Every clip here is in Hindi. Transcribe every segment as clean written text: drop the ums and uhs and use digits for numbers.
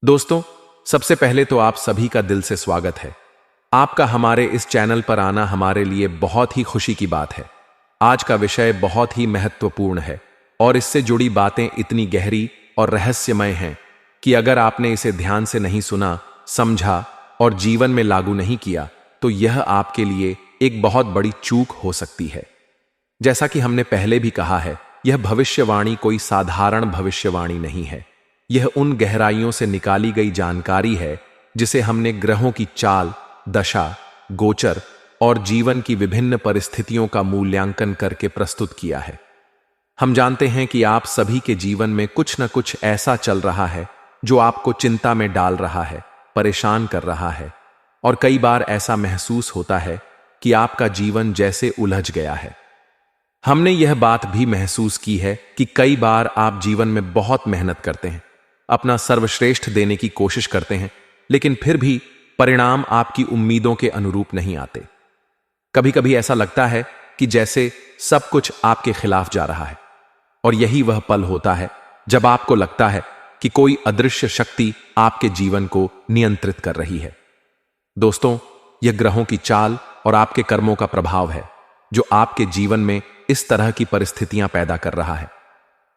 दोस्तों, सबसे पहले तो आप सभी का दिल से स्वागत है। आपका हमारे इस चैनल पर आना हमारे लिए बहुत ही खुशी की बात है। आज का विषय बहुत ही महत्वपूर्ण है और इससे जुड़ी बातें इतनी गहरी और रहस्यमय हैं कि अगर आपने इसे ध्यान से नहीं सुना, समझा और जीवन में लागू नहीं किया तो यह आपके लिए एक बहुत बड़ी चूक हो सकती है। जैसा कि हमने पहले भी कहा है, यह भविष्यवाणी कोई साधारण भविष्यवाणी नहीं है। यह उन गहराइयों से निकाली गई जानकारी है जिसे हमने ग्रहों की चाल, दशा, गोचर और जीवन की विभिन्न परिस्थितियों का मूल्यांकन करके प्रस्तुत किया है। हम जानते हैं कि आप सभी के जीवन में कुछ न कुछ ऐसा चल रहा है जो आपको चिंता में डाल रहा है, परेशान कर रहा है और कई बार ऐसा महसूस होता है कि आपका जीवन जैसे उलझ गया है। हमने यह बात भी महसूस की है कि कई बार आप जीवन में बहुत मेहनत करते हैं, अपना सर्वश्रेष्ठ देने की कोशिश करते हैं, लेकिन फिर भी परिणाम आपकी उम्मीदों के अनुरूप नहीं आते। कभी कभी ऐसा लगता है कि जैसे सब कुछ आपके खिलाफ जा रहा है और यही वह पल होता है जब आपको लगता है कि कोई अदृश्य शक्ति आपके जीवन को नियंत्रित कर रही है। दोस्तों, यह ग्रहों की चाल और आपके कर्मों का प्रभाव है जो आपके जीवन में इस तरह की परिस्थितियां पैदा कर रहा है।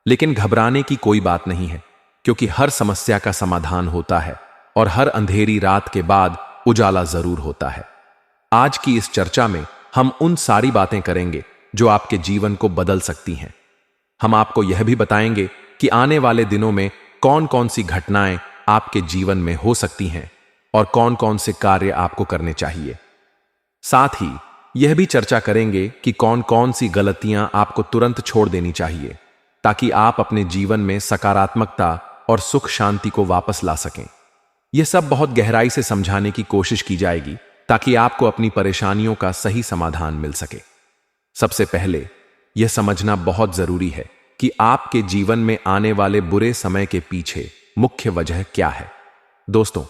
लेकिन घबराने की कोई बात नहीं है, क्योंकि हर समस्या का समाधान होता है और हर अंधेरी रात के बाद उजाला जरूर होता है। आज की इस चर्चा में हम उन सारी बातें करेंगे जो आपके जीवन को बदल सकती हैं। हम आपको यह भी बताएंगे कि आने वाले दिनों में कौन कौन सी घटनाएं आपके जीवन में हो सकती हैं और कौन कौन से कार्य आपको करने चाहिए। साथ ही यह भी चर्चा करेंगे कि कौन कौन सी गलतियां आपको तुरंत छोड़ देनी चाहिए ताकि आप अपने जीवन में सकारात्मकता और सुख शांति को वापस ला सकें। यह सब बहुत गहराई से समझाने की कोशिश की जाएगी ताकि आपको अपनी परेशानियों का सही समाधान मिल सके। सबसे पहले यह समझना बहुत जरूरी है कि आपके जीवन में आने वाले बुरे समय के पीछे मुख्य वजह क्या है। दोस्तों,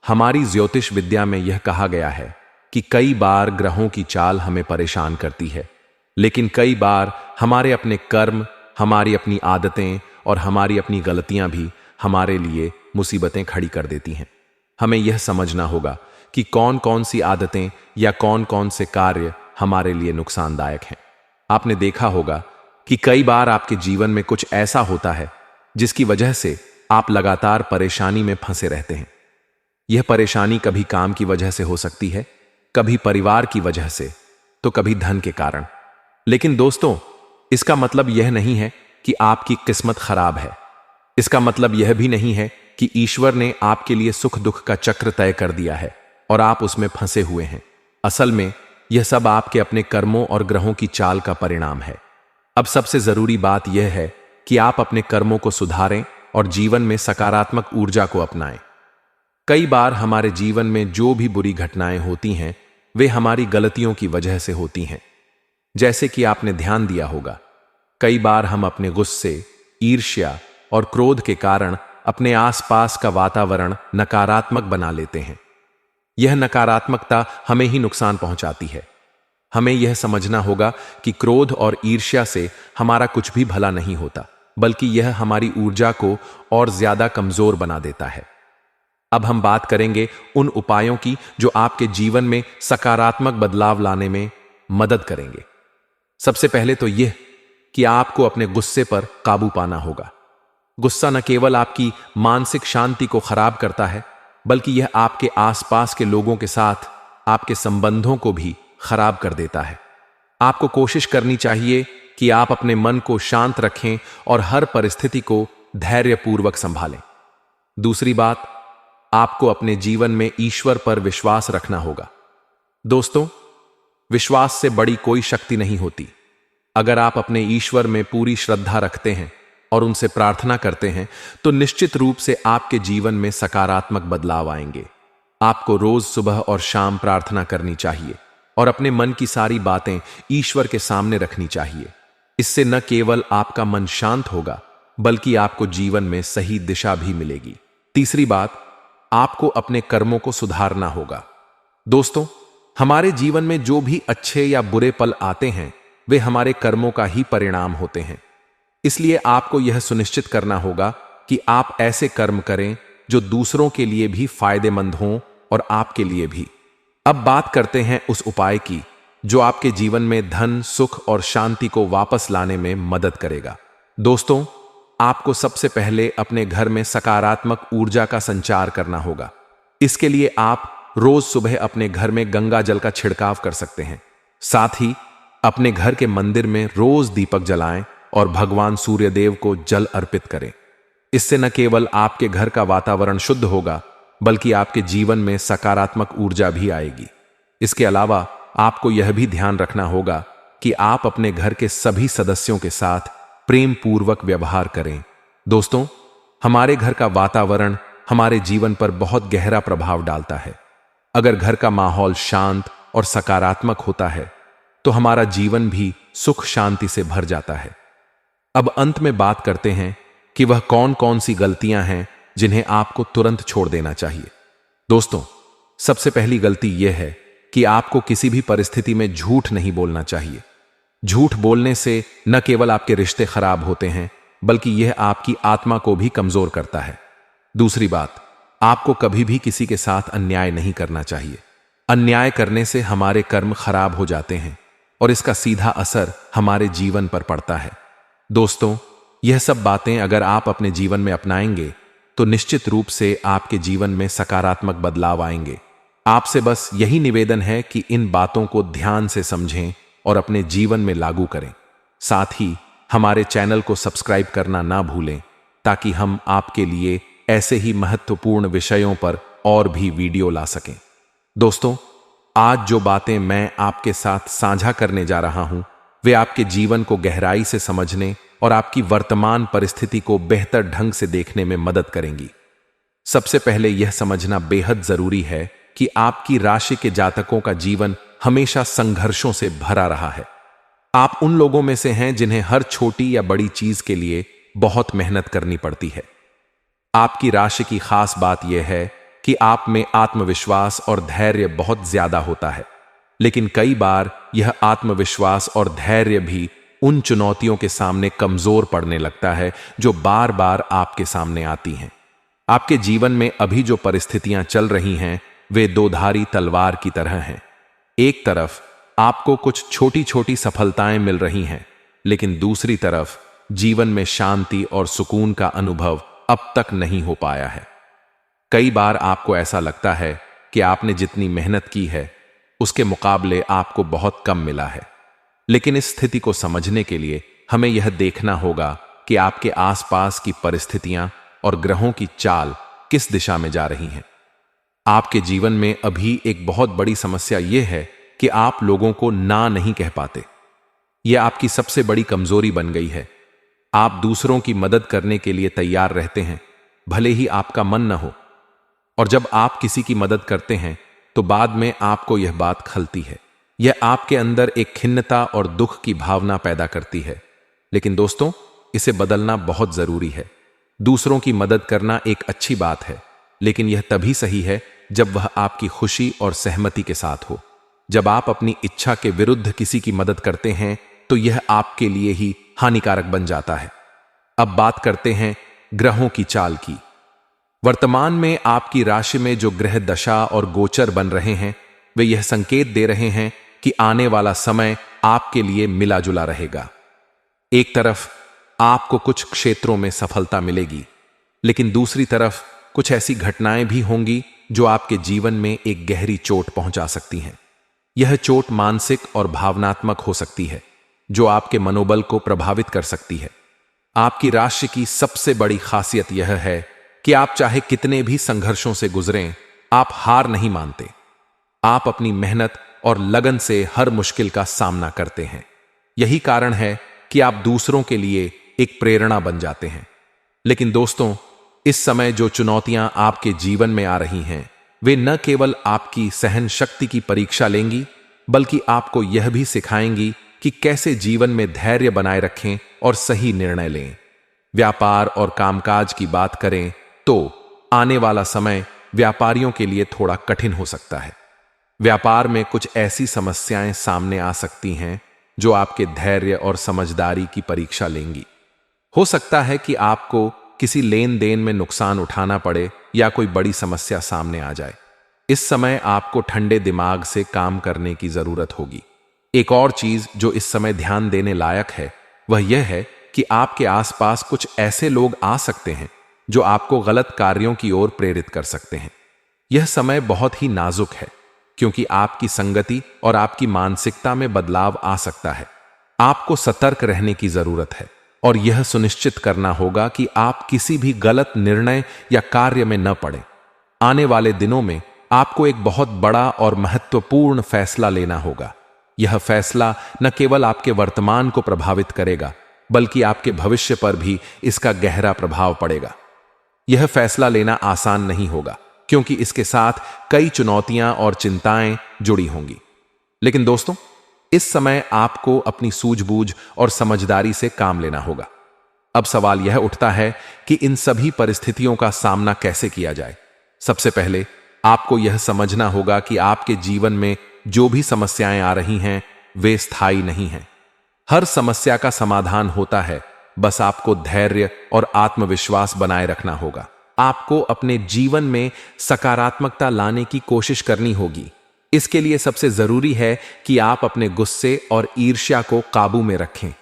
हमारी ज्योतिष विद्या में यह कहा गया है कि कई बार ग्रहों की चाल हमें परेशान करती है, लेकिन कई बार हमारे अपने कर्म, हमारी अपनी आदतें और हमारी अपनी गलतियां भी हमारे लिए मुसीबतें खड़ी कर देती हैं। हमें यह समझना होगा कि कौन कौन सी आदतें या कौन कौन से कार्य हमारे लिए नुकसानदायक हैं। आपने देखा होगा कि कई बार आपके जीवन में कुछ ऐसा होता है जिसकी वजह से आप लगातार परेशानी में फंसे रहते हैं। यह परेशानी कभी काम की वजह से हो सकती है, कभी परिवार की वजह से, तो कभी धन के कारण। लेकिन दोस्तों, इसका मतलब यह नहीं है कि आपकी किस्मत खराब है। इसका मतलब यह भी नहीं है कि ईश्वर ने आपके लिए सुख दुख का चक्र तय कर दिया है और आप उसमें फंसे हुए हैं। असल में यह सब आपके अपने कर्मों और ग्रहों की चाल का परिणाम है। अब सबसे जरूरी बात यह है कि आप अपने कर्मों को सुधारें और जीवन में सकारात्मक ऊर्जा को अपनाएं। कई बार हमारे जीवन में जो भी बुरी घटनाएं होती हैं वे हमारी गलतियों की वजह से होती हैं। जैसे कि आपने ध्यान दिया होगा, कई बार हम अपने गुस्से, ईर्ष्या और क्रोध के कारण अपने आसपास का वातावरण नकारात्मक बना लेते हैं। यह नकारात्मकता हमें ही नुकसान पहुंचाती है। हमें यह समझना होगा कि क्रोध और ईर्ष्या से हमारा कुछ भी भला नहीं होता, बल्कि यह हमारी ऊर्जा को और ज्यादा कमजोर बना देता है। अब हम बात करेंगे उन उपायों की जो आपके जीवन में सकारात्मक बदलाव लाने में मदद करेंगे। सबसे पहले तो यह कि आपको अपने गुस्से पर काबू पाना होगा। गुस्सा न केवल आपकी मानसिक शांति को खराब करता है, बल्कि यह आपके आसपास के लोगों के साथ आपके संबंधों को भी खराब कर देता है। आपको कोशिश करनी चाहिए कि आप अपने मन को शांत रखें और हर परिस्थिति को धैर्यपूर्वक संभालें। दूसरी बात, आपको अपने जीवन में ईश्वर पर विश्वास रखना होगा। दोस्तों, विश्वास से बड़ी कोई शक्ति नहीं होती। अगर आप अपने ईश्वर में पूरी श्रद्धा रखते हैं और उनसे प्रार्थना करते हैं तो निश्चित रूप से आपके जीवन में सकारात्मक बदलाव आएंगे। आपको रोज सुबह और शाम प्रार्थना करनी चाहिए और अपने मन की सारी बातें ईश्वर के सामने रखनी चाहिए। इससे न केवल आपका मन शांत होगा, बल्कि आपको जीवन में सही दिशा भी मिलेगी। तीसरी बात, आपको अपने कर्मों को सुधारना होगा। दोस्तों, हमारे जीवन में जो भी अच्छे या बुरे पल आते हैं वे हमारे कर्मों का ही परिणाम होते हैं। इसलिए आपको यह सुनिश्चित करना होगा कि आप ऐसे कर्म करें जो दूसरों के लिए भी फायदेमंद हों और आपके लिए भी। अब बात करते हैं उस उपाय की जो आपके जीवन में धन, सुख और शांति को वापस लाने में मदद करेगा। दोस्तों, आपको सबसे पहले अपने घर में सकारात्मक ऊर्जा का संचार करना होगा। इसके लिए आप रोज सुबह अपने घर में गंगा जल का छिड़काव कर सकते हैं। साथ ही अपने घर के मंदिर में रोज दीपक जलाएं और भगवान सूर्यदेव को जल अर्पित करें। इससे न केवल आपके घर का वातावरण शुद्ध होगा, बल्कि आपके जीवन में सकारात्मक ऊर्जा भी आएगी। इसके अलावा आपको यह भी ध्यान रखना होगा कि आप अपने घर के सभी सदस्यों के साथ प्रेम पूर्वक व्यवहार करें। दोस्तों, हमारे घर का वातावरण हमारे जीवन पर बहुत गहरा प्रभाव डालता है। अगर घर का माहौल शांत और सकारात्मक होता है तो हमारा जीवन भी सुख शांति से भर जाता है। अब अंत में बात करते हैं कि वह कौन कौन सी गलतियां हैं जिन्हें आपको तुरंत छोड़ देना चाहिए। दोस्तों, सबसे पहली गलती यह है कि आपको किसी भी परिस्थिति में झूठ नहीं बोलना चाहिए। झूठ बोलने से न केवल आपके रिश्ते खराब होते हैं, बल्कि यह आपकी आत्मा को भी कमजोर करता है। दूसरी बात, आपको कभी भी किसी के साथ अन्याय नहीं करना चाहिए। अन्याय करने से हमारे कर्म खराब हो जाते हैं और इसका सीधा असर हमारे जीवन पर पड़ता है। दोस्तों, यह सब बातें अगर आप अपने जीवन में अपनाएंगे तो निश्चित रूप से आपके जीवन में सकारात्मक बदलाव आएंगे। आपसे बस यही निवेदन है कि इन बातों को ध्यान से समझें और अपने जीवन में लागू करें। साथ ही हमारे चैनल को सब्सक्राइब करना ना भूलें, ताकि हम आपके लिए ऐसे ही महत्वपूर्ण विषयों पर और भी वीडियो ला सकें। दोस्तों, आज जो बातें मैं आपके साथ साझा करने जा रहा हूं, वे आपके जीवन को गहराई से समझने और आपकी वर्तमान परिस्थिति को बेहतर ढंग से देखने में मदद करेंगी। सबसे पहले यह समझना बेहद जरूरी है कि आपकी राशि के जातकों का जीवन हमेशा संघर्षों से भरा रहा है। आप उन लोगों में से हैं जिन्हें हर छोटी या बड़ी चीज के लिए बहुत मेहनत करनी पड़ती है। आपकी राशि की खास बात यह है कि आप में आत्मविश्वास और धैर्य बहुत ज्यादा होता है, लेकिन कई बार यह आत्मविश्वास और धैर्य भी उन चुनौतियों के सामने कमजोर पड़ने लगता है जो बार बार आपके सामने आती हैं। आपके जीवन में अभी जो परिस्थितियां चल रही हैं, वे दोधारी तलवार की तरह हैं। एक तरफ आपको कुछ छोटी छोटी सफलताएं मिल रही हैं, लेकिन दूसरी तरफ जीवन में शांति और सुकून का अनुभव अब तक नहीं हो पाया है। कई बार आपको ऐसा लगता है कि आपने जितनी मेहनत की है उसके मुकाबले आपको बहुत कम मिला है। लेकिन इस स्थिति को समझने के लिए हमें यह देखना होगा कि आपके आसपास की परिस्थितियां और ग्रहों की चाल किस दिशा में जा रही हैं। आपके जीवन में अभी एक बहुत बड़ी समस्या यह है कि आप लोगों को ना नहीं कह पाते। यह आपकी सबसे बड़ी कमजोरी बन गई है। आप दूसरों की मदद करने के लिए तैयार रहते हैं, भले ही आपका मन न हो, और जब आप किसी की मदद करते हैं तो बाद में आपको यह बात खलती है। यह आपके अंदर एक खिन्नता और दुख की भावना पैदा करती है। लेकिन दोस्तों, इसे बदलना बहुत जरूरी है। दूसरों की मदद करना एक अच्छी बात है, लेकिन यह तभी सही है जब वह आपकी खुशी और सहमति के साथ हो। जब आप अपनी इच्छा के विरुद्ध किसी की मदद करते हैं तो यह आपके लिए ही हानिकारक बन जाता है। अब बात करते हैं ग्रहों की चाल की। वर्तमान में आपकी राशि में जो ग्रह दशा और गोचर बन रहे हैं, वे यह संकेत दे रहे हैं कि आने वाला समय आपके लिए मिला जुला रहेगा। एक तरफ आपको कुछ क्षेत्रों में सफलता मिलेगी, लेकिन दूसरी तरफ कुछ ऐसी घटनाएं भी होंगी जो आपके जीवन में एक गहरी चोट पहुंचा सकती हैं। यह चोट मानसिक और भावनात्मक हो सकती है, जो आपके मनोबल को प्रभावित कर सकती है। आपकी राशि की सबसे बड़ी खासियत यह है कि आप चाहे कितने भी संघर्षों से गुजरें, आप हार नहीं मानते। आप अपनी मेहनत और लगन से हर मुश्किल का सामना करते हैं। यही कारण है कि आप दूसरों के लिए एक प्रेरणा बन जाते हैं। लेकिन दोस्तों, इस समय जो चुनौतियां आपके जीवन में आ रही हैं, वे न केवल आपकी सहन शक्ति की परीक्षा लेंगी, बल्कि आपको यह भी सिखाएंगी कि कैसे जीवन में धैर्य बनाए रखें और सही निर्णय लें। व्यापार और कामकाज की बात करें तो आने वाला समय व्यापारियों के लिए थोड़ा कठिन हो सकता है। व्यापार में कुछ ऐसी समस्याएं सामने आ सकती हैं जो आपके धैर्य और समझदारी की परीक्षा लेंगी। हो सकता है कि आपको किसी लेन देन में नुकसान उठाना पड़े या कोई बड़ी समस्या सामने आ जाए। इस समय आपको ठंडे दिमाग से काम करने की जरूरत होगी। एक और चीज जो इस समय ध्यान देने लायक है वह यह है कि आपके आसपास कुछ ऐसे लोग आ सकते हैं जो आपको गलत कार्यों की ओर प्रेरित कर सकते हैं। यह समय बहुत ही नाजुक है क्योंकि आपकी संगति और आपकी मानसिकता में बदलाव आ सकता है। आपको सतर्क रहने की जरूरत है और यह सुनिश्चित करना होगा कि आप किसी भी गलत निर्णय या कार्य में न पड़ें। आने वाले दिनों में आपको एक बहुत बड़ा और महत्वपूर्ण फैसला लेना होगा। यह फैसला न केवल आपके वर्तमान को प्रभावित करेगा बल्कि आपके भविष्य पर भी इसका गहरा प्रभाव पड़ेगा। यह फैसला लेना आसान नहीं होगा क्योंकि इसके साथ कई चुनौतियां और चिंताएं जुड़ी होंगी। लेकिन दोस्तों, इस समय आपको अपनी सूझबूझ और समझदारी से काम लेना होगा। अब सवाल यह उठता है कि इन सभी परिस्थितियों का सामना कैसे किया जाए। सबसे पहले आपको यह समझना होगा कि आपके जीवन में जो भी समस्याएं आ रही हैं वे स्थायी नहीं हैं। हर समस्या का समाधान होता है, बस आपको धैर्य और आत्मविश्वास बनाए रखना होगा। आपको अपने जीवन में सकारात्मकता लाने की कोशिश करनी होगी। इसके लिए सबसे जरूरी है कि आप अपने गुस्से और ईर्ष्या को काबू में रखें।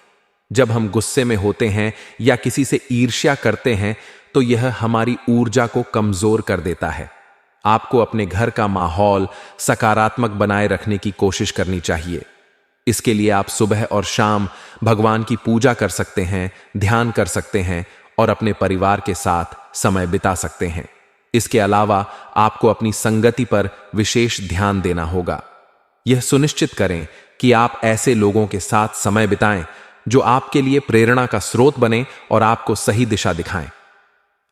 जब हम गुस्से में होते हैं या किसी से ईर्ष्या करते हैं तो यह हमारी ऊर्जा को कमजोर कर देता है। आपको अपने घर का माहौल सकारात्मक बनाए रखने की कोशिश करनी चाहिए। इसके लिए आप सुबह और शाम भगवान की पूजा कर सकते हैं, ध्यान कर सकते हैं और अपने परिवार के साथ समय बिता सकते हैं। इसके अलावा आपको अपनी संगति पर विशेष ध्यान देना होगा। यह सुनिश्चित करें कि आप ऐसे लोगों के साथ समय बिताएं जो आपके लिए प्रेरणा का स्रोत बने और आपको सही दिशा दिखाएं।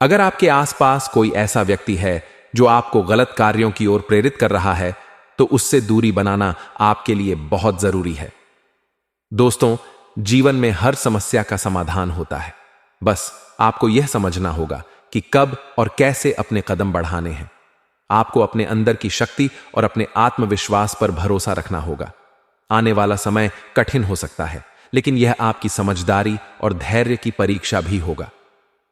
अगर आपके आसपास कोई ऐसा व्यक्ति है जो आपको गलत कार्यों की ओर प्रेरित कर रहा है तो उससे दूरी बनाना आपके लिए बहुत जरूरी है। दोस्तों, जीवन में हर समस्या का समाधान होता है, बस आपको यह समझना होगा कि कब और कैसे अपने कदम बढ़ाने हैं। आपको अपने अंदर की शक्ति और अपने आत्मविश्वास पर भरोसा रखना होगा। आने वाला समय कठिन हो सकता है, लेकिन यह आपकी समझदारी और धैर्य की परीक्षा भी होगा।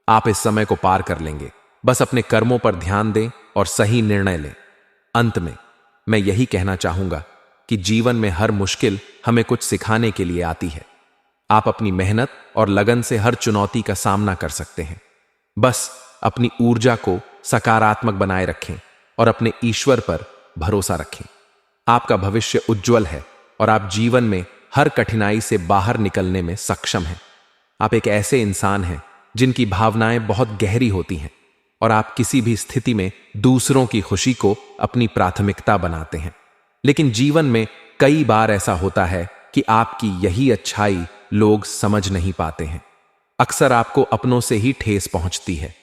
आप इस समय को पार कर लेंगे। बस अपने कर्मों पर ध्यान दें और सही निर्णय लें। अंत में मैं यही कहना चाहूंगा कि जीवन में हर मुश्किल हमें कुछ सिखाने के लिए आती है। आप अपनी मेहनत और लगन से हर चुनौती का सामना कर सकते हैं। बस अपनी ऊर्जा को सकारात्मक बनाए रखें और अपने ईश्वर पर भरोसा रखें। आपका भविष्य उज्जवल है और आप जीवन में हर कठिनाई से बाहर निकलने में सक्षम हैं। आप एक ऐसे इंसान हैं जिनकी भावनाएं बहुत गहरी होती हैं और आप किसी भी स्थिति में दूसरों की खुशी को अपनी प्राथमिकता बनाते हैं। लेकिन जीवन में कई बार ऐसा होता है कि आपकी यही अच्छाई लोग समझ नहीं पाते हैं। अक्सर आपको अपनों से ही ठेस पहुंचती है।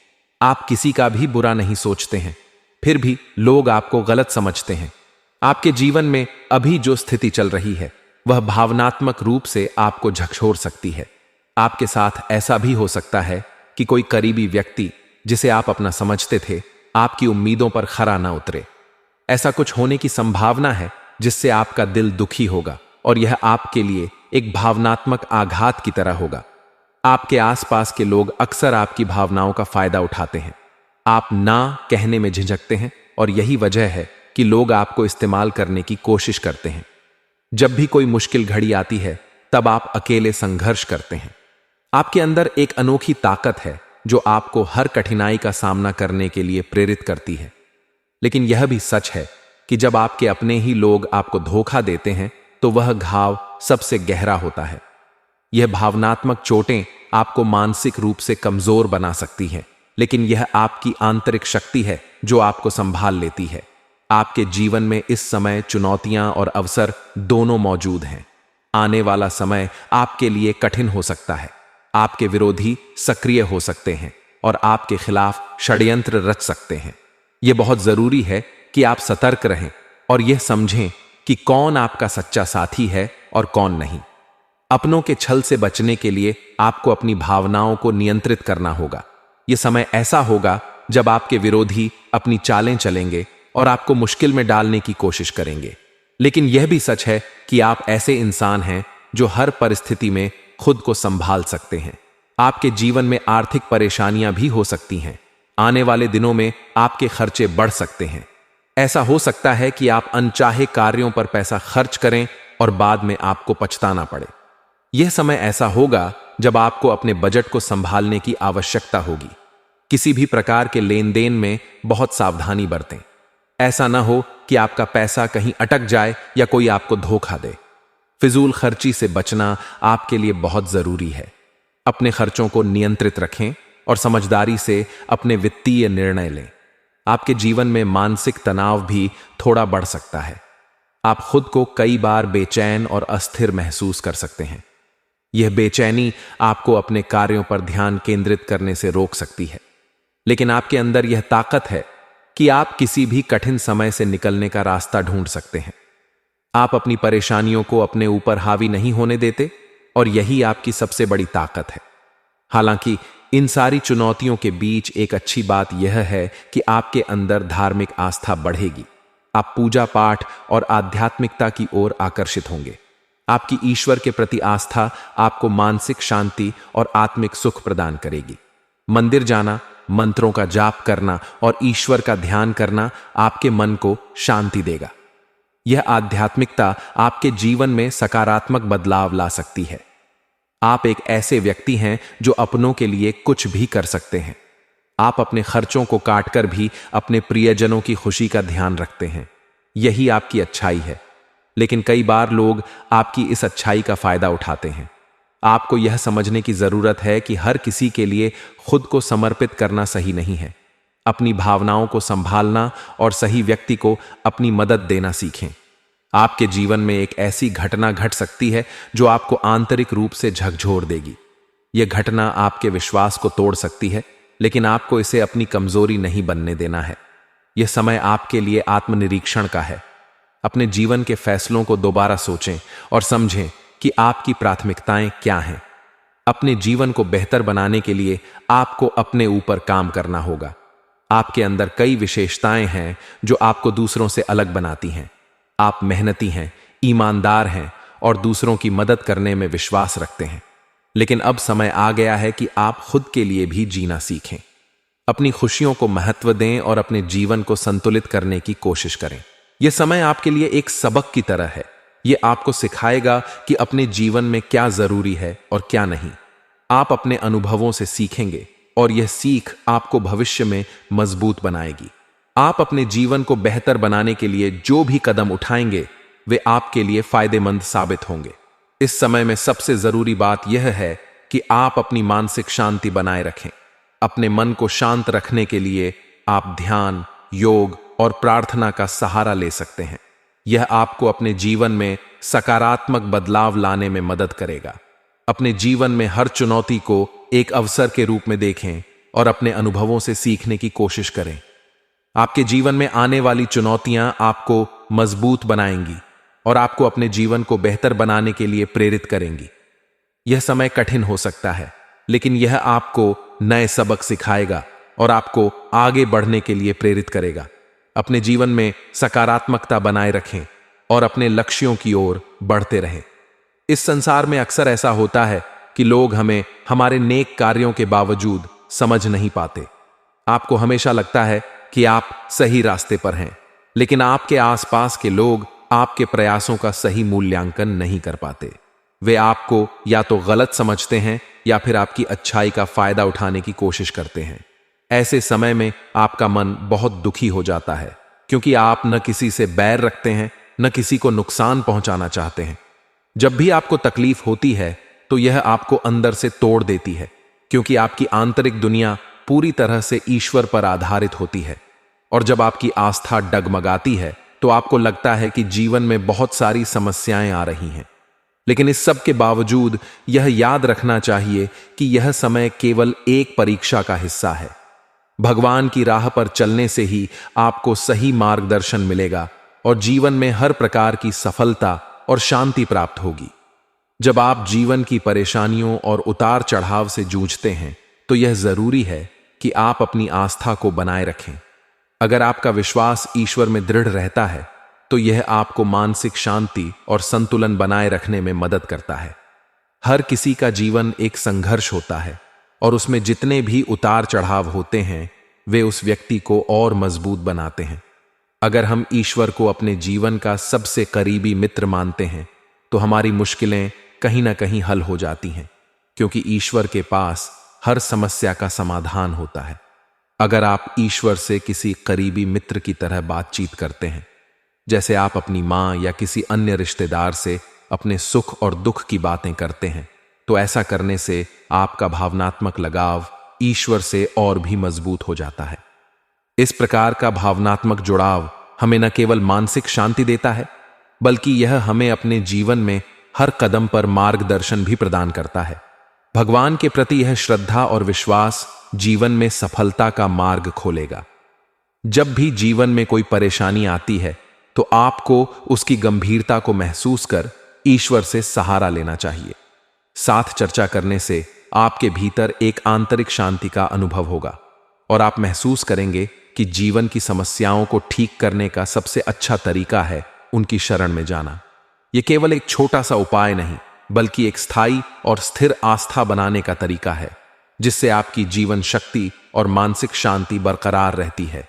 आप किसी का भी बुरा नहीं सोचते हैं, फिर भी लोग आपको गलत समझते हैं। आपके जीवन में अभी जो स्थिति चल रही है वह भावनात्मक रूप से आपको झकझोर सकती है। आपके साथ ऐसा भी हो सकता है कि कोई करीबी व्यक्ति जिसे आप अपना समझते थे आपकी उम्मीदों पर खरा ना उतरे। ऐसा कुछ होने की संभावना है जिससे आपका दिल दुखी होगा और यह आपके लिए एक भावनात्मक आघात की तरह होगा। आपके आसपास के लोग अक्सर आपकी भावनाओं का फायदा उठाते हैं। आप ना कहने में झिझकते हैं और यही वजह है कि लोग आपको इस्तेमाल करने की कोशिश करते हैं। जब भी कोई मुश्किल घड़ी आती है तब आप अकेले संघर्ष करते हैं। आपके अंदर एक अनोखी ताकत है जो आपको हर कठिनाई का सामना करने के लिए प्रेरित करती है। लेकिन यह भी सच है कि जब आपके अपने ही लोग आपको धोखा देते हैं तो वह घाव सबसे गहरा होता है। यह भावनात्मक चोटें आपको मानसिक रूप से कमजोर बना सकती हैं, लेकिन यह आपकी आंतरिक शक्ति है जो आपको संभाल लेती है। आपके जीवन में इस समय चुनौतियां और अवसर दोनों मौजूद हैं। आने वाला समय आपके लिए कठिन हो सकता है। आपके विरोधी सक्रिय हो सकते हैं और आपके खिलाफ षड्यंत्र रच सकते हैं। यह बहुत जरूरी है कि आप सतर्क रहें और यह समझें कि कौन आपका सच्चा साथी है और कौन नहीं। अपनों के छल से बचने के लिए आपको अपनी भावनाओं को नियंत्रित करना होगा। यह समय ऐसा होगा जब आपके विरोधी अपनी चालें चलेंगे और आपको मुश्किल में डालने की कोशिश करेंगे। लेकिन यह भी सच है कि आप ऐसे इंसान हैं जो हर परिस्थिति में खुद को संभाल सकते हैं। आपके जीवन में आर्थिक परेशानियां भी हो सकती हैं। आने वाले दिनों में आपके खर्चे बढ़ सकते हैं। ऐसा हो सकता है कि आप अनचाहे कार्यों पर पैसा खर्च करें और बाद में आपको पछताना पड़े। यह समय ऐसा होगा जब आपको अपने बजट को संभालने की आवश्यकता होगी। किसी भी प्रकार के लेन देन में बहुत सावधानी बरतें। ऐसा न हो कि आपका पैसा कहीं अटक जाए या कोई आपको धोखा दे। फिजूल खर्ची से बचना आपके लिए बहुत जरूरी है। अपने खर्चों को नियंत्रित रखें और समझदारी से अपने वित्तीय निर्णय लें। आपके जीवन में मानसिक तनाव भी थोड़ा बढ़ सकता है। आप खुद को कई बार बेचैन और अस्थिर महसूस कर सकते हैं। यह बेचैनी आपको अपने कार्यों पर ध्यान केंद्रित करने से रोक सकती है, लेकिन आपके अंदर यह ताकत है कि आप किसी भी कठिन समय से निकलने का रास्ता ढूंढ सकते हैं। आप अपनी परेशानियों को अपने ऊपर हावी नहीं होने देते और यही आपकी सबसे बड़ी ताकत है। हालांकि इन सारी चुनौतियों के बीच एक अच्छी बात यह है कि आपके अंदर धार्मिक आस्था बढ़ेगी। आप पूजा पाठ और आध्यात्मिकता की ओर आकर्षित होंगे। आपकी ईश्वर के प्रति आस्था आपको मानसिक शांति और आत्मिक सुख प्रदान करेगी। मंदिर जाना, मंत्रों का जाप करना और ईश्वर का ध्यान करना आपके मन को शांति देगा। यह आध्यात्मिकता आपके जीवन में सकारात्मक बदलाव ला सकती है। आप एक ऐसे व्यक्ति हैं जो अपनों के लिए कुछ भी कर सकते हैं। आप अपने खर्चों को काटकर भी अपने प्रियजनों की खुशी का ध्यान रखते हैं। यही आपकी अच्छाई है, लेकिन कई बार लोग आपकी इस अच्छाई का फायदा उठाते हैं। आपको यह समझने की जरूरत है कि हर किसी के लिए खुद को समर्पित करना सही नहीं है। अपनी भावनाओं को संभालना और सही व्यक्ति को अपनी मदद देना सीखें। आपके जीवन में एक ऐसी घटना घट सकती है जो आपको आंतरिक रूप से झकझोर देगी। यह घटना आपके विश्वास को तोड़ सकती है, लेकिन आपको इसे अपनी कमजोरी नहीं बनने देना है। यह समय आपके लिए आत्मनिरीक्षण का है। अपने जीवन के फैसलों को दोबारा सोचें और समझें कि आपकी प्राथमिकताएं क्या हैं। अपने जीवन को बेहतर बनाने के लिए आपको अपने ऊपर काम करना होगा। आपके अंदर कई विशेषताएं हैं जो आपको दूसरों से अलग बनाती हैं। आप मेहनती हैं, ईमानदार हैं और दूसरों की मदद करने में विश्वास रखते हैं। लेकिन अब समय आ गया है कि आप खुद के लिए भी जीना सीखें। अपनी खुशियों को महत्व दें और अपने जीवन को संतुलित करने की कोशिश करें। यह समय आपके लिए एक सबक की तरह है। यह आपको सिखाएगा कि अपने जीवन में क्या जरूरी है और क्या नहीं। आप अपने अनुभवों से सीखेंगे और यह सीख आपको भविष्य में मजबूत बनाएगी। आप अपने जीवन को बेहतर बनाने के लिए जो भी कदम उठाएंगे वे आपके लिए फायदेमंद साबित होंगे। इस समय में सबसे जरूरी बात यह है कि आप अपनी मानसिक शांति बनाए रखें। अपने मन को शांत रखने के लिए आप ध्यान, योग और प्रार्थना का सहारा ले सकते हैं। यह आपको अपने जीवन में सकारात्मक बदलाव लाने में मदद करेगा। अपने जीवन में हर चुनौती को एक अवसर के रूप में देखें और अपने अनुभवों से सीखने की कोशिश करें। आपके जीवन में आने वाली चुनौतियां आपको मजबूत बनाएंगी और आपको अपने जीवन को बेहतर बनाने के लिए प्रेरित करेंगी। यह समय कठिन हो सकता है, लेकिन यह आपको नए सबक सिखाएगा और आपको आगे बढ़ने के लिए प्रेरित करेगा। अपने जीवन में सकारात्मकता बनाए रखें और अपने लक्ष्यों की ओर बढ़ते रहें। इस संसार में अक्सर ऐसा होता है कि लोग हमें हमारे नेक कार्यों के बावजूद समझ नहीं पाते। आपको हमेशा लगता है कि आप सही रास्ते पर हैं, लेकिन आपके आसपास के लोग आपके प्रयासों का सही मूल्यांकन नहीं कर पाते। वे आपको या तो गलत समझते हैं या फिर आपकी अच्छाई का फायदा उठाने की कोशिश करते हैं। ऐसे समय में आपका मन बहुत दुखी हो जाता है, क्योंकि आप न किसी से बैर रखते हैं, न किसी को नुकसान पहुंचाना चाहते हैं। जब भी आपको तकलीफ होती है तो यह आपको अंदर से तोड़ देती है, क्योंकि आपकी आंतरिक दुनिया पूरी तरह से ईश्वर पर आधारित होती है। और जब आपकी आस्था डगमगाती है तो आपको लगता है कि जीवन में बहुत सारी समस्याएं आ रही हैं। लेकिन इस सब के बावजूद यह याद रखना चाहिए कि यह समय केवल एक परीक्षा का हिस्सा है। भगवान की राह पर चलने से ही आपको सही मार्गदर्शन मिलेगा और जीवन में हर प्रकार की सफलता और शांति प्राप्त होगी। जब आप जीवन की परेशानियों और उतार चढ़ाव से जूझते हैं तो यह जरूरी है कि आप अपनी आस्था को बनाए रखें। अगर आपका विश्वास ईश्वर में दृढ़ रहता है तो यह आपको मानसिक शांति और संतुलन बनाए रखने में मदद करता है। हर किसी का जीवन एक संघर्ष होता है, और उसमें जितने भी उतार चढ़ाव होते हैं वे उस व्यक्ति को और मजबूत बनाते हैं। अगर हम ईश्वर को अपने जीवन का सबसे करीबी मित्र मानते हैं तो हमारी मुश्किलें कहीं ना कहीं हल हो जाती हैं, क्योंकि ईश्वर के पास हर समस्या का समाधान होता है। अगर आप ईश्वर से किसी करीबी मित्र की तरह बातचीत करते हैं, जैसे आप अपनी मां या किसी अन्य रिश्तेदार से अपने सुख और दुख की बातें करते हैं, तो ऐसा करने से आपका भावनात्मक लगाव ईश्वर से और भी मजबूत हो जाता है। इस प्रकार का भावनात्मक जुड़ाव हमें न केवल मानसिक शांति देता है, बल्कि यह हमें अपने जीवन में हर कदम पर मार्गदर्शन भी प्रदान करता है। भगवान के प्रति यह श्रद्धा और विश्वास जीवन में सफलता का मार्ग खोलेगा। जब भी जीवन में कोई परेशानी आती है तो आपको उसकी गंभीरता को महसूस कर ईश्वर से सहारा लेना चाहिए। साथ चर्चा करने से आपके भीतर एक आंतरिक शांति का अनुभव होगा और आप महसूस करेंगे कि जीवन की समस्याओं को ठीक करने का सबसे अच्छा तरीका है उनकी शरण में जाना। यह केवल एक छोटा सा उपाय नहीं, बल्कि एक स्थायी और स्थिर आस्था बनाने का तरीका है, जिससे आपकी जीवन शक्ति और मानसिक शांति बरकरार रहती है।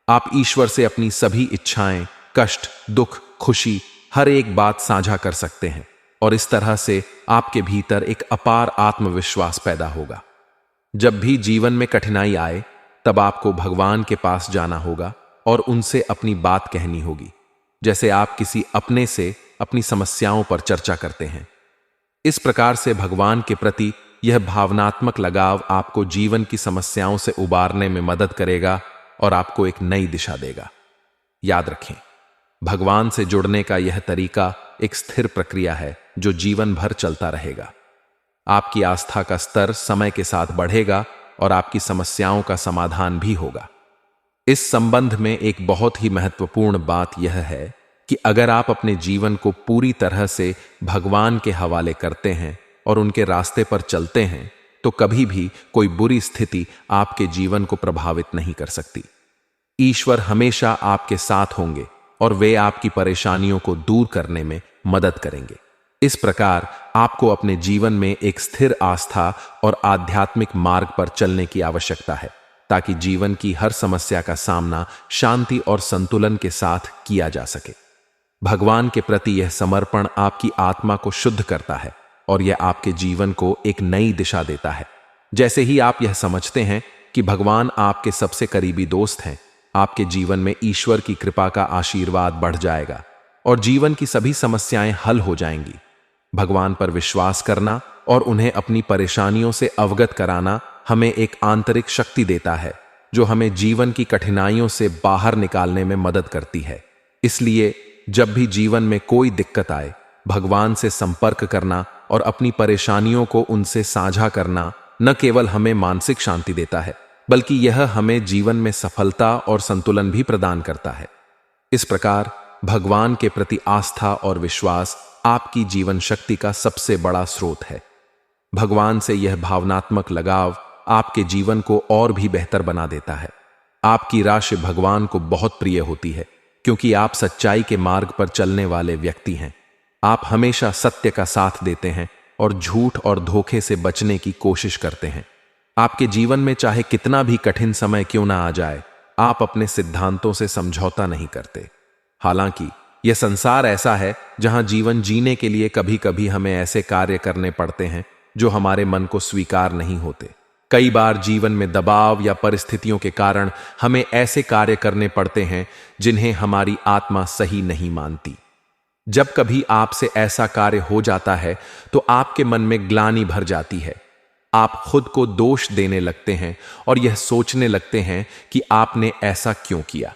आप ईश्वर से अपनी सभी इच्छाएं, कष्ट, दुख, खुशी, हर एक बात साझा कर सकते हैं और इस तरह से आपके भीतर एक अपार आत्मविश्वास पैदा होगा। जब भी जीवन में कठिनाई आए तब आपको भगवान के पास जाना होगा और उनसे अपनी बात कहनी होगी, जैसे आप किसी अपने से अपनी समस्याओं पर चर्चा करते हैं। इस प्रकार से भगवान के प्रति यह भावनात्मक लगाव आपको जीवन की समस्याओं से उबारने में मदद करेगा और आपको एक नई दिशा देगा। याद रखें, भगवान से जुड़ने का यह तरीका एक स्थिर प्रक्रिया है जो जीवन भर चलता रहेगा। आपकी आस्था का स्तर समय के साथ बढ़ेगा और आपकी समस्याओं का समाधान भी होगा। इस संबंध में एक बहुत ही महत्वपूर्ण बात यह है कि अगर आप अपने जीवन को पूरी तरह से भगवान के हवाले करते हैं और उनके रास्ते पर चलते हैं, तो कभी भी कोई बुरी स्थिति आपके जीवन को प्रभावित नहीं कर सकती। ईश्वर हमेशा आपके साथ होंगे और वे आपकी परेशानियों को दूर करने में मदद करेंगे। इस प्रकार आपको अपने जीवन में एक स्थिर आस्था और आध्यात्मिक मार्ग पर चलने की आवश्यकता है, ताकि जीवन की हर समस्या का सामना शांति और संतुलन के साथ किया जा सके। भगवान के प्रति यह समर्पण आपकी आत्मा को शुद्ध करता है और यह आपके जीवन को एक नई दिशा देता है। जैसे ही आप यह समझते हैं कि भगवान आपके सबसे करीबी दोस्त हैं, आपके जीवन में ईश्वर की कृपा का आशीर्वाद बढ़ जाएगा और जीवन की सभी समस्याएं हल हो जाएंगी। भगवान पर विश्वास करना और उन्हें अपनी परेशानियों से अवगत कराना हमें एक आंतरिक शक्ति देता है, जो हमें जीवन की कठिनाइयों से बाहर निकालने में मदद करती है। इसलिए जब भी जीवन में कोई दिक्कत आए, भगवान से संपर्क करना और अपनी परेशानियों को उनसे साझा करना न केवल हमें मानसिक शांति देता है, बल्कि यह हमें जीवन में सफलता और संतुलन भी प्रदान करता है। इस प्रकार भगवान के प्रति आस्था और विश्वास आपकी जीवन शक्ति का सबसे बड़ा स्रोत है। भगवान से यह भावनात्मक लगाव आपके जीवन को और भी बेहतर बना देता है। आपकी राशि भगवान को बहुत प्रिय होती है, क्योंकि आप सच्चाई के मार्ग पर चलने वाले व्यक्ति हैं। आप हमेशा सत्य का साथ देते हैं और झूठ और धोखे से बचने की कोशिश करते हैं। आपके जीवन में चाहे कितना भी कठिन समय क्यों ना आ जाए, आप अपने सिद्धांतों से समझौता नहीं करते। हालांकि यह संसार ऐसा है जहां जीवन जीने के लिए कभी कभी हमें ऐसे कार्य करने पड़ते हैं जो हमारे मन को स्वीकार नहीं होते। कई बार जीवन में दबाव या परिस्थितियों के कारण हमें ऐसे कार्य करने पड़ते हैं जिन्हें हमारी आत्मा सही नहीं मानती। जब कभी आपसे ऐसा कार्य हो जाता है तो आपके मन में ग्लानि भर जाती है। आप खुद को दोष देने लगते हैं और यह सोचने लगते हैं कि आपने ऐसा क्यों किया।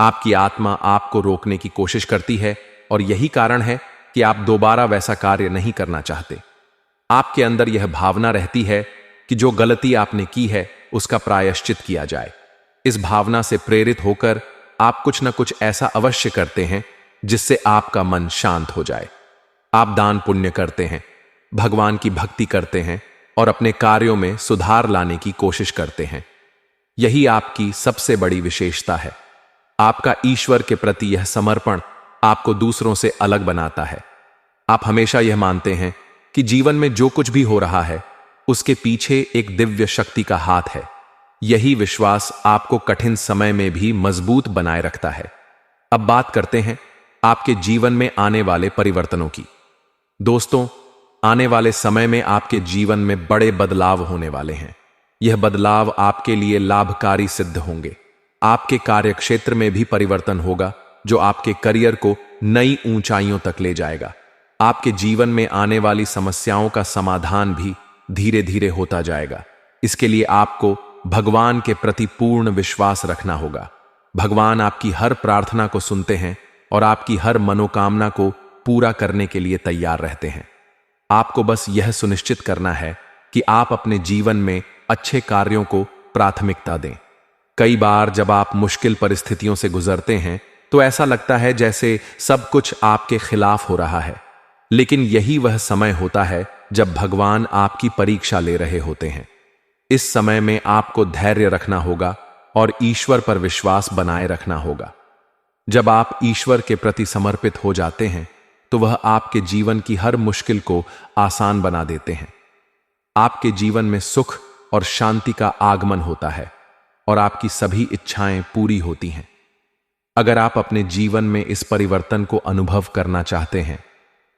आपकी आत्मा आपको रोकने की कोशिश करती है और यही कारण है कि आप दोबारा वैसा कार्य नहीं करना चाहते। आपके अंदर यह भावना रहती है कि जो गलती आपने की है उसका प्रायश्चित किया जाए। इस भावना से प्रेरित होकर आप कुछ न कुछ ऐसा अवश्य करते हैं जिससे आपका मन शांत हो जाए। आप दान पुण्य करते हैं, भगवान की भक्ति करते हैं और अपने कार्यों में सुधार लाने की कोशिश करते हैं। यही आपकी सबसे बड़ी विशेषता है। आपका ईश्वर के प्रति यह समर्पण आपको दूसरों से अलग बनाता है। आप हमेशा यह मानते हैं कि जीवन में जो कुछ भी हो रहा है उसके पीछे एक दिव्य शक्ति का हाथ है। यही विश्वास आपको कठिन समय में भी मजबूत बनाए रखता है। अब बात करते हैं आपके जीवन में आने वाले परिवर्तनों की। दोस्तों, आने वाले समय में आपके जीवन में बड़े बदलाव होने वाले हैं। यह बदलाव आपके लिए लाभकारी सिद्ध होंगे। आपके कार्यक्षेत्र में भी परिवर्तन होगा जो आपके करियर को नई ऊंचाइयों तक ले जाएगा। आपके जीवन में आने वाली समस्याओं का समाधान भी धीरे धीरे होता जाएगा। इसके लिए आपको भगवान के प्रति पूर्ण विश्वास रखना होगा। भगवान आपकी हर प्रार्थना को सुनते हैं और आपकी हर मनोकामना को पूरा करने के लिए तैयार रहते हैं। आपको बस यह सुनिश्चित करना है कि आप अपने जीवन में अच्छे कार्यों को प्राथमिकता दें। कई बार जब आप मुश्किल परिस्थितियों से गुजरते हैं तो ऐसा लगता है जैसे सब कुछ आपके खिलाफ हो रहा है, लेकिन यही वह समय होता है जब भगवान आपकी परीक्षा ले रहे होते हैं। इस समय में आपको धैर्य रखना होगा और ईश्वर पर विश्वास बनाए रखना होगा। जब आप ईश्वर के प्रति समर्पित हो जाते हैं तो वह आपके जीवन की हर मुश्किल को आसान बना देते हैं। आपके जीवन में सुख और शांति का आगमन होता है और आपकी सभी इच्छाएं पूरी होती हैं। अगर आप अपने जीवन में इस परिवर्तन को अनुभव करना चाहते हैं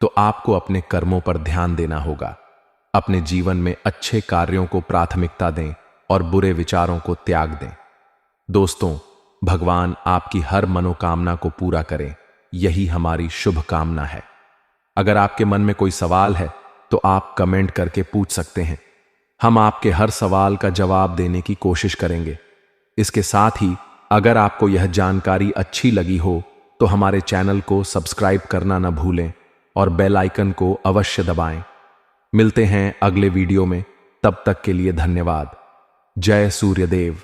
तो आपको अपने कर्मों पर ध्यान देना होगा। अपने जीवन में अच्छे कार्यों को प्राथमिकता दें और बुरे विचारों को त्याग दें। दोस्तों, भगवान आपकी हर मनोकामना को पूरा करें, यही हमारी शुभ कामना है। अगर आपके मन में कोई सवाल है तो आप कमेंट करके पूछ सकते हैं। हम आपके हर सवाल का जवाब देने की कोशिश करेंगे। इसके साथ ही अगर आपको यह जानकारी अच्छी लगी हो तो हमारे चैनल को सब्सक्राइब करना न भूलें और बेल आइकन को अवश्य दबाएं। मिलते हैं अगले वीडियो में, तब तक के लिए धन्यवाद। जय सूर्यदेव।